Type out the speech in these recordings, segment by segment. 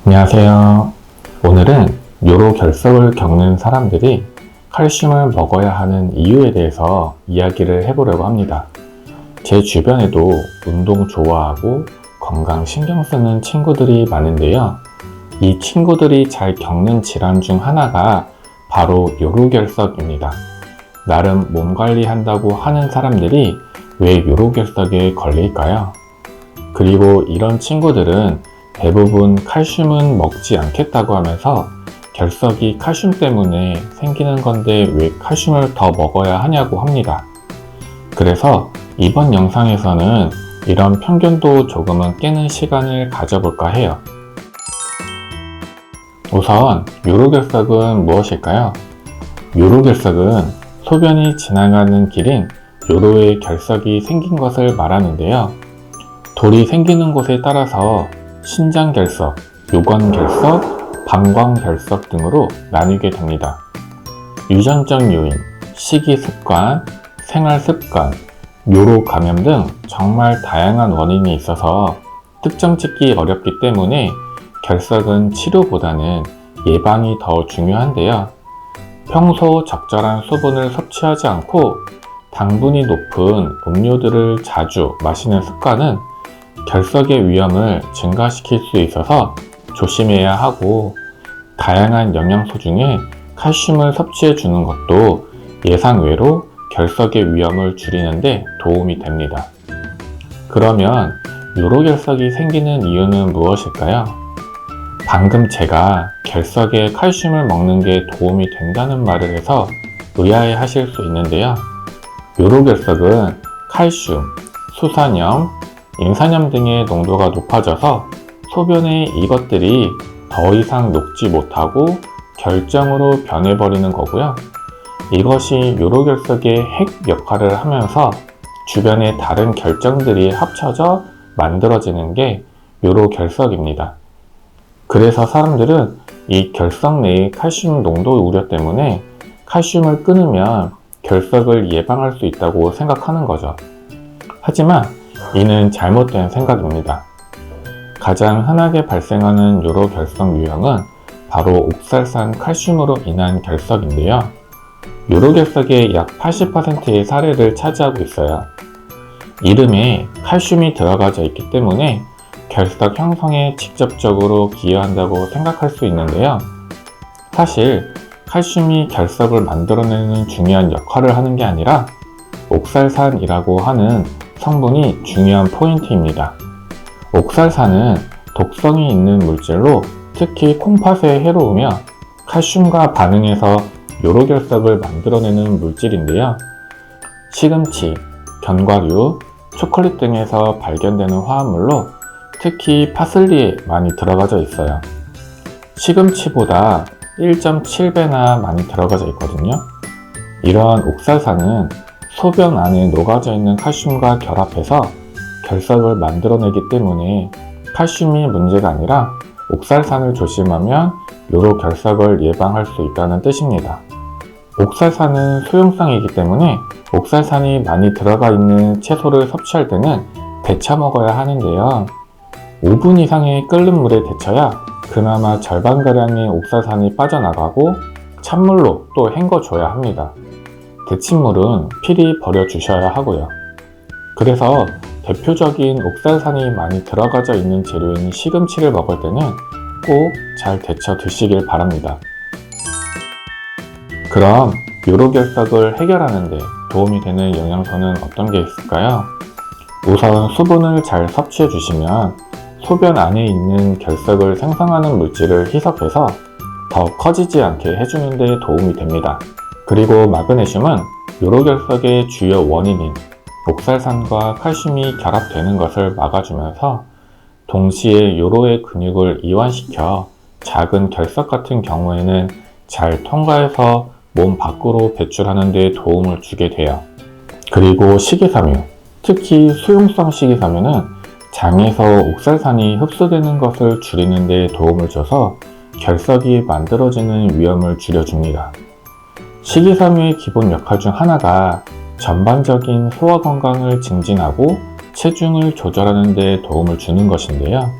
안녕하세요. 오늘은 요로결석을 겪는 사람들이 칼슘을 먹어야 하는 이유에 대해서 이야기를 해보려고 합니다. 제 주변에도 운동 좋아하고 건강 신경 쓰는 친구들이 많은데요. 이 친구들이 잘 겪는 질환 중 하나가 바로 요로결석입니다. 나름 몸 관리한다고 하는 사람들이 왜 요로결석에 걸릴까요? 그리고 이런 친구들은 대부분 칼슘은 먹지 않겠다고 하면서 결석이 칼슘 때문에 생기는 건데 왜 칼슘을 더 먹어야 하냐고 합니다. 그래서 이번 영상에서는 이런 편견도 조금은 깨는 시간을 가져볼까 해요. 우선 요로결석은 무엇일까요? 요로결석은 소변이 지나가는 길인 요로에 결석이 생긴 것을 말하는데요. 돌이 생기는 곳에 따라서 신장결석, 요관결석, 방광결석 등으로 나뉘게 됩니다. 유전적 요인, 식이습관, 생활습관, 요로 감염 등 정말 다양한 원인이 있어서 특정 짓기 어렵기 때문에 결석은 치료보다는 예방이 더 중요한데요. 평소 적절한 수분을 섭취하지 않고 당분이 높은 음료들을 자주 마시는 습관은 결석의 위험을 증가시킬 수 있어서 조심해야 하고, 다양한 영양소 중에 칼슘을 섭취해 주는 것도 예상외로 결석의 위험을 줄이는 데 도움이 됩니다. 그러면 요로결석이 생기는 이유는 무엇일까요? 방금 제가 결석에 칼슘을 먹는 게 도움이 된다는 말을 해서 의아해 하실 수 있는데요. 요로결석은 칼슘, 수산염, 인산염 등의 농도가 높아져서 소변에 이것들이 더 이상 녹지 못하고 결정으로 변해버리는 거고요. 이것이 요로결석의 핵 역할을 하면서 주변의 다른 결정들이 합쳐져 만들어지는 게 요로결석입니다. 그래서 사람들은 이 결석 내의 칼슘 농도 우려 때문에 칼슘을 끊으면 결석을 예방할 수 있다고 생각하는 거죠. 하지만 이는 잘못된 생각입니다. 가장 흔하게 발생하는 요로결석 유형은 바로 옥살산 칼슘으로 인한 결석인데요. 요로결석의 약 80%의 사례를 차지하고 있어요. 이름에 칼슘이 들어가져 있기 때문에 결석 형성에 직접적으로 기여한다고 생각할 수 있는데요. 사실 칼슘이 결석을 만들어내는 중요한 역할을 하는 게 아니라 옥살산이라고 하는 성분이 중요한 포인트입니다. 옥살산은 독성이 있는 물질로 특히 콩팥에 해로우며 칼슘과 반응해서 요로결석을 만들어내는 물질인데요. 시금치, 견과류, 초콜릿 등에서 발견되는 화합물로 특히 파슬리에 많이 들어가져 있어요. 시금치보다 1.7배나 많이 들어가져 있거든요. 이러한 옥살산은 소변 안에 녹아져 있는 칼슘과 결합해서 결석을 만들어내기 때문에 칼슘이 문제가 아니라 옥살산을 조심하면 요로결석을 예방할 수 있다는 뜻입니다. 옥살산은 수용성이기 때문에 옥살산이 많이 들어가 있는 채소를 섭취할 때는 데쳐 먹어야 하는데요. 5분 이상의 끓는 물에 데쳐야 그나마 절반가량의 옥살산이 빠져나가고 찬물로 또 헹궈줘야 합니다. 데친 물은 필히 버려주셔야 하고요. 그래서 대표적인 옥살산이 많이 들어가져 있는 재료인 시금치를 먹을 때는 꼭 잘 데쳐 드시길 바랍니다. 그럼 요로결석을 해결하는 데 도움이 되는 영양소는 어떤 게 있을까요? 우선 수분을 잘 섭취해 주시면 소변 안에 있는 결석을 생성하는 물질을 희석해서 더 커지지 않게 해주는 데 도움이 됩니다. 그리고 마그네슘은 요로결석의 주요 원인인 옥살산과 칼슘이 결합되는 것을 막아주면서 동시에 요로의 근육을 이완시켜 작은 결석 같은 경우에는 잘 통과해서 몸 밖으로 배출하는 데 도움을 주게 돼요. 그리고 식이섬유, 특히 수용성 식이섬유는 장에서 옥살산이 흡수되는 것을 줄이는 데 도움을 줘서 결석이 만들어지는 위험을 줄여줍니다. 식이섬유의 기본 역할 중 하나가 전반적인 소화 건강을 증진하고 체중을 조절하는 데 도움을 주는 것인데요.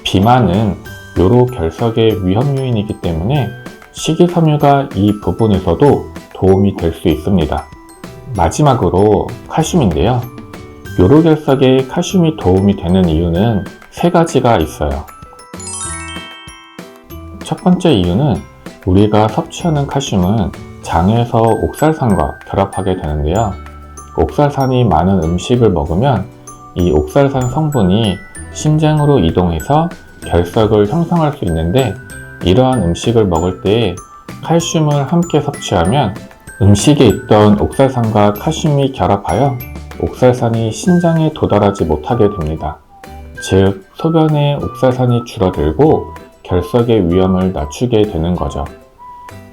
비만은 요로결석의 위험 요인이기 때문에 식이섬유가 이 부분에서도 도움이 될 수 있습니다. 마지막으로 칼슘인데요. 요로결석에 칼슘이 도움이 되는 이유는 세 가지가 있어요. 첫 번째 이유는 우리가 섭취하는 칼슘은 장에서 옥살산과 결합하게 되는데요. 옥살산이 많은 음식을 먹으면 이 옥살산 성분이 신장으로 이동해서 결석을 형성할 수 있는데, 이러한 음식을 먹을 때 칼슘을 함께 섭취하면 음식에 있던 옥살산과 칼슘이 결합하여 옥살산이 신장에 도달하지 못하게 됩니다. 즉, 소변에 옥살산이 줄어들고 결석의 위험을 낮추게 되는 거죠.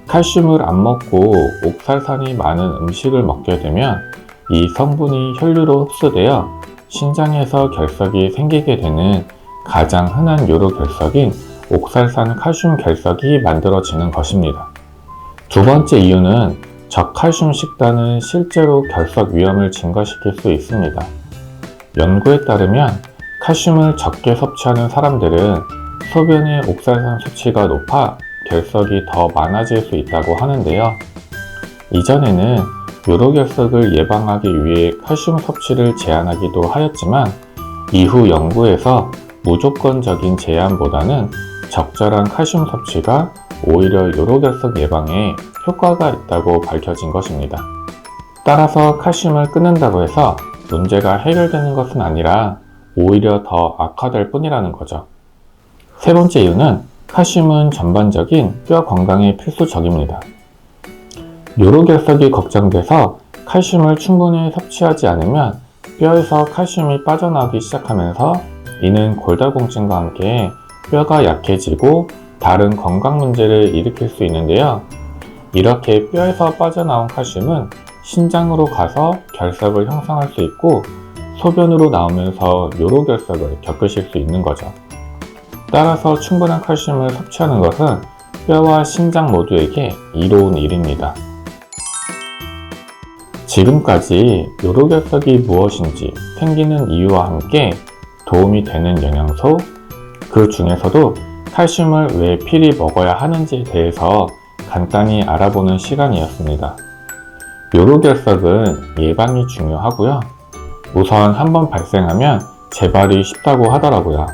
칼슘을 안 먹고 옥살산이 많은 음식을 먹게 되면 이 성분이 혈류로 흡수되어 신장에서 결석이 생기게 되는 가장 흔한 요로결석인 옥살산 칼슘 결석이 만들어지는 것입니다. 두 번째 이유는 저칼슘 식단은 실제로 결석 위험을 증가시킬 수 있습니다. 연구에 따르면 칼슘을 적게 섭취하는 사람들은 소변의 옥살산 수치가 높아 결석이 더 많아질 수 있다고 하는데요. 이전에는 요로결석을 예방하기 위해 칼슘 섭취를 제한하기도 하였지만, 이후 연구에서 무조건적인 제한보다는 적절한 칼슘 섭취가 오히려 요로결석 예방에 효과가 있다고 밝혀진 것입니다. 따라서 칼슘을 끊는다고 해서 문제가 해결되는 것은 아니라 오히려 더 악화될 뿐이라는 거죠. 세 번째 이유는 칼슘은 전반적인 뼈 건강에 필수적입니다. 요로결석이 걱정돼서 칼슘을 충분히 섭취하지 않으면 뼈에서 칼슘이 빠져나오기 시작하면서 이는 골다공증과 함께 뼈가 약해지고 다른 건강 문제를 일으킬 수 있는데요. 이렇게 뼈에서 빠져나온 칼슘은 신장으로 가서 결석을 형성할 수 있고 소변으로 나오면서 요로결석을 겪으실 수 있는 거죠. 따라서 충분한 칼슘을 섭취하는 것은 뼈와 신장 모두에게 이로운 일입니다. 지금까지 요로결석이 무엇인지, 생기는 이유와 함께 도움이 되는 영양소, 그 중에서도 칼슘을 왜 필히 먹어야 하는지에 대해서 간단히 알아보는 시간이었습니다. 요로결석은 예방이 중요하고요. 우선 한번 발생하면 재발이 쉽다고 하더라고요.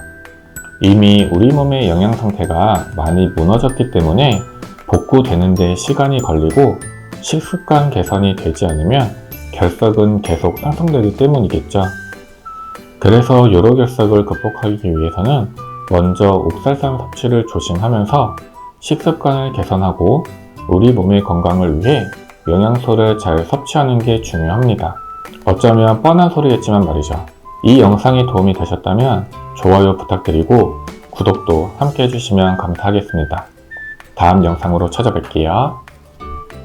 이미 우리 몸의 영양 상태가 많이 무너졌기 때문에 복구되는 데 시간이 걸리고 식습관 개선이 되지 않으면 결석은 계속 상승되기 때문이겠죠. 그래서 요로결석을 극복하기 위해서는 먼저 옥살산 섭취를 조심하면서 식습관을 개선하고 우리 몸의 건강을 위해 영양소를 잘 섭취하는 게 중요합니다. 어쩌면 뻔한 소리겠지만 말이죠. 이 영상이 도움이 되셨다면 좋아요 부탁드리고 구독도 함께 해주시면 감사하겠습니다. 다음 영상으로 찾아뵐게요.